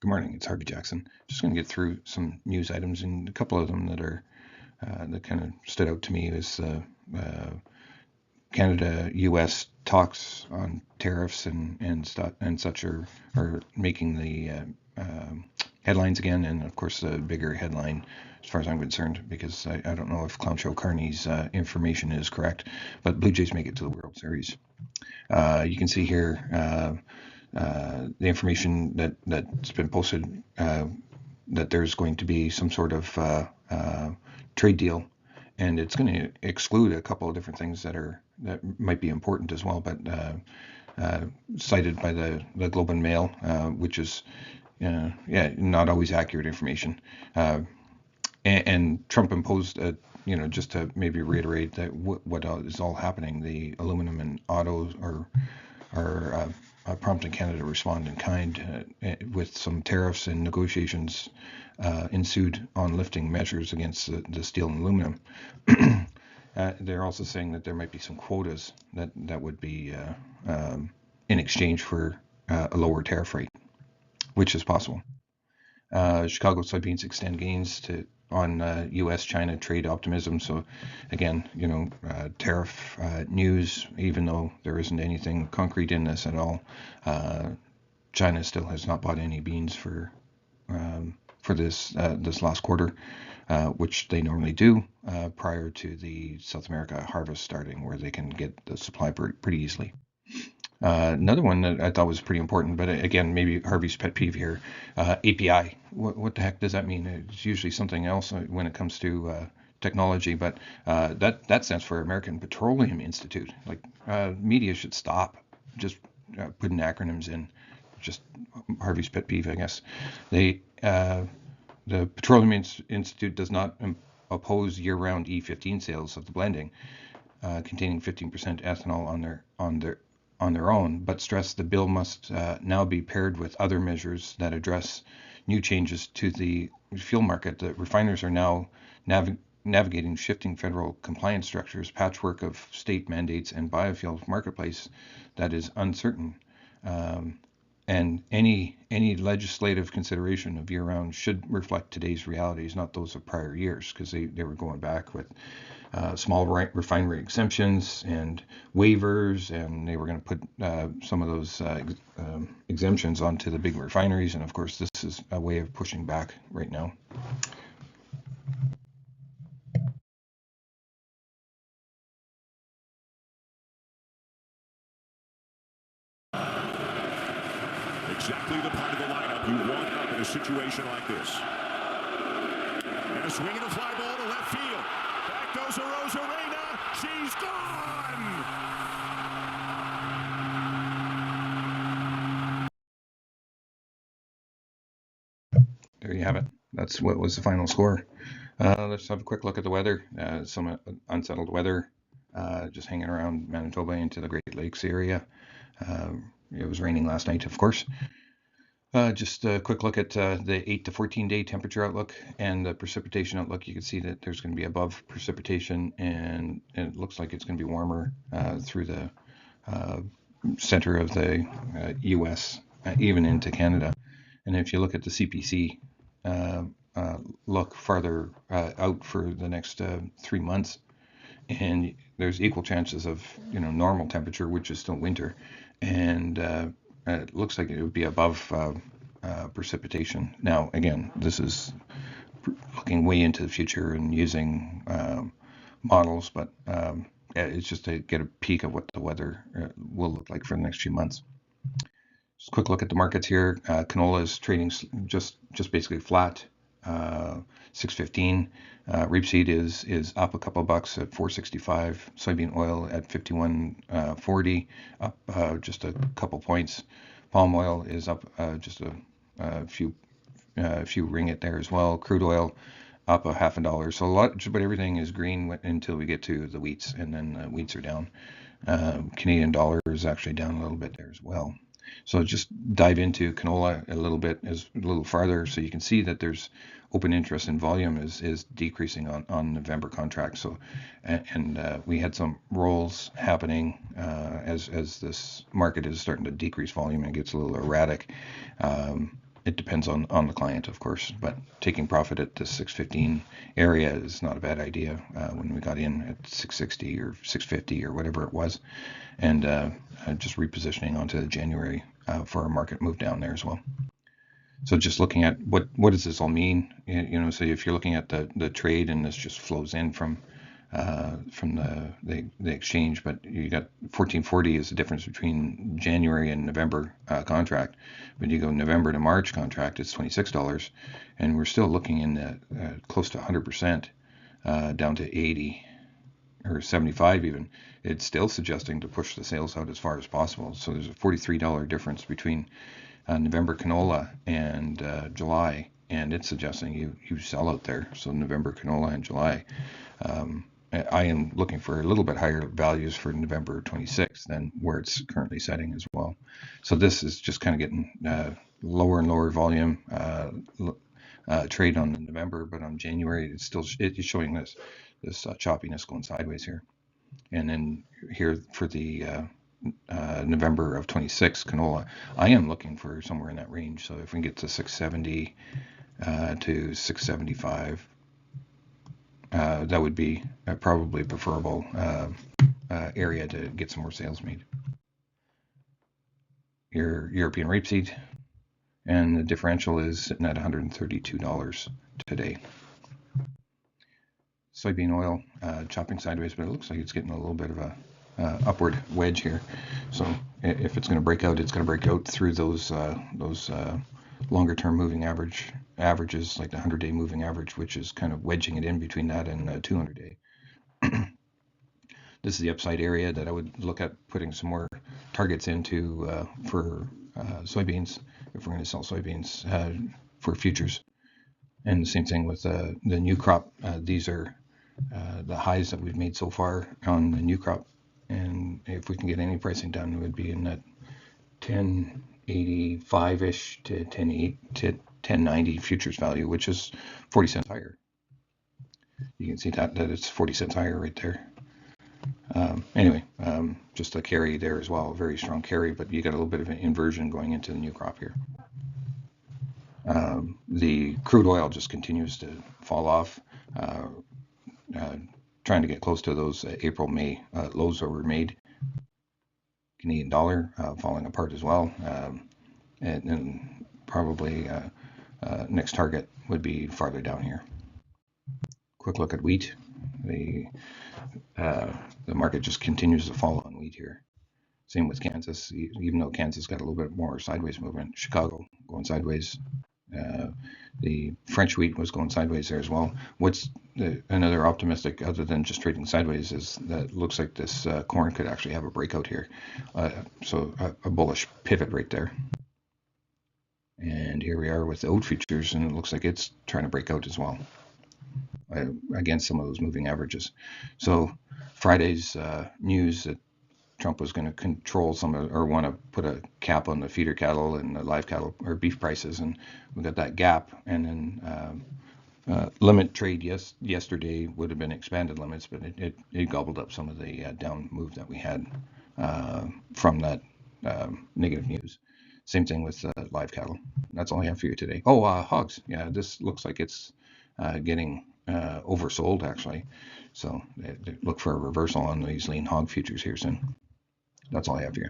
Good morning, it's Harvey Jackson. Just going to get through some news items, and a couple of them that are that kind of stood out to me is Canada-U.S. talks on tariffs and such are making the headlines again, and of course the bigger headline, as far as I'm concerned, because I don't know if Clonshaw Carney's information is correct, but Blue Jays make it to the World Series. You can see here. The information that's been posted that there's going to be some sort of trade deal, and it's going to exclude a couple of different things that might be important as well, but cited by the Globe and Mail, which is not always accurate information. And Trump imposed just to maybe reiterate that what is all happening, the aluminum and autos are prompting Canada to respond in kind with some tariffs, and negotiations ensued on lifting measures against the steel and aluminum. They're also saying that there might be some quotas that would be in exchange for a lower tariff rate, which is possible. Chicago soybeans extend gains on U.S.-China trade optimism. So again, tariff news, even though there isn't anything concrete in this at all, China still has not bought any beans for this last quarter, which they normally do prior to the South America harvest starting, where they can get the supply pretty easily. Another one that I thought was pretty important, but again, maybe Harvey's pet peeve here, API. What the heck does that mean? It's usually something else when it comes to technology, but that stands for American Petroleum Institute. Like, media should stop just putting acronyms in. Just Harvey's pet peeve, I guess. The Petroleum Institute does not oppose year-round E15 sales of the blending containing 15% ethanol on their own, but stress the bill must now be paired with other measures that address new changes to the fuel market. The refiners are now navigating shifting federal compliance structures, patchwork of state mandates, and biofuels marketplace that is uncertain. And any legislative consideration of year-round should reflect today's realities, not those of prior years, because they were going back with small refinery exemptions and waivers, and they were going to put some of those exemptions onto the big refineries. And of course, this is a way of pushing back right now. Exactly the part of the lineup you want up in a situation like this. And a swing and a fly ball to left field. Back goes Arozarena. She's gone! There you have it. That's what was the final score. Let's have a quick look at the weather. Some unsettled weather just hanging around Manitoba into the Great Lakes area. It was raining last night, of course. Just a quick look at the 8 to 14 day temperature outlook and the precipitation outlook. You can see that there's going to be above precipitation, and it looks like it's going to be warmer through the center of the U.S., even into Canada. And if you look at the CPC, look farther out for the next 3 months, and there's equal chances of normal temperature, which is still winter, and it looks like it would be above precipitation. Now, again, this is looking way into the future and using models, but it's just to get a peek of what the weather will look like for the next few months. Just a quick look at the markets here. Canola is trading just basically flat, 6.15. Rapeseed is up a couple bucks at 4.65. Soybean oil at 51.40, up just a couple points. Palm oil is up just a few ringgit there as well. Crude oil up a $0.50. So but everything is green until we get to the wheats, and then the wheats are down. Canadian dollar is actually down a little bit there as well. So just dive into canola a little farther, so you can see that there's open interest in volume is decreasing on November contracts. So and we had some rolls happening as this market is starting to decrease volume and gets a little erratic. It depends depends on the client, of course, but taking profit at the 615 area is not a bad idea when we got in at 660 or 650 or whatever it was, and just repositioning onto the January for a market move down there as well. So just looking at what does this all mean? So if you're looking at the trade and this just flows in from the exchange, but you got 1440 is the difference between January and November contract. But you go November to March contract, it's $26, and we're still looking in close to 100% down to 80 or 75 even. It's still suggesting to push the sales out as far as possible. So there's a $43 difference between November canola and July, and it's suggesting you sell out there. So November canola and July. I am looking for a little bit higher values for November 26th than where it's currently setting as well. So this is just kind of getting lower and lower volume trade on November, but on January it's showing this choppiness going sideways here. And then here for the November of 26 canola, I am looking for somewhere in that range. So if we can get to 670 to 675. That would be probably preferable area to get some more sales made. Your European rapeseed, and the differential is sitting at $132 today. Soybean oil chopping sideways, but it looks like it's getting a little bit of a upward wedge here. So if it's going to break out, it's going to break out through those longer-term moving averages, like the 100-day moving average, which is kind of wedging it in between that and 200-day. This is the upside area that I would look at putting some more targets into for soybeans, if we're going to sell soybeans for futures. And the same thing with the new crop. These are the highs that we've made so far on the new crop. And if we can get any pricing done, it would be in that 1085-ish to 1090 futures value, which is 40 cents higher. You can see that it's 40 cents higher right there. Anyway, just a carry there as well, a very strong carry, but you got a little bit of an inversion going into the new crop here. The crude oil just continues to fall off, trying to get close to those April-May lows that were made. Canadian dollar falling apart as well, and probably next target would be farther down here. Quick look at wheat. The market just continues to fall on wheat here. Same with Kansas, even though Kansas got a little bit more sideways movement. Chicago going sideways. The French wheat was going sideways there as well. What's another optimistic, other than just trading sideways, is that it looks like this corn could actually have a breakout here. So a bullish pivot right there. And here we are with the oat futures, and it looks like it's trying to break out as well against some of those moving averages. So Friday's news that Trump was going to control some or want to put a cap on the feeder cattle and the live cattle or beef prices, and we got that gap. And then limit trade yesterday would have been expanded limits, but it gobbled up some of the down move that we had from that negative news. Same thing with live cattle. That's all I have for you today. Oh, hogs. Yeah, this looks like it's getting oversold actually. So look for a reversal on these lean hog futures here soon. That's all I have for you.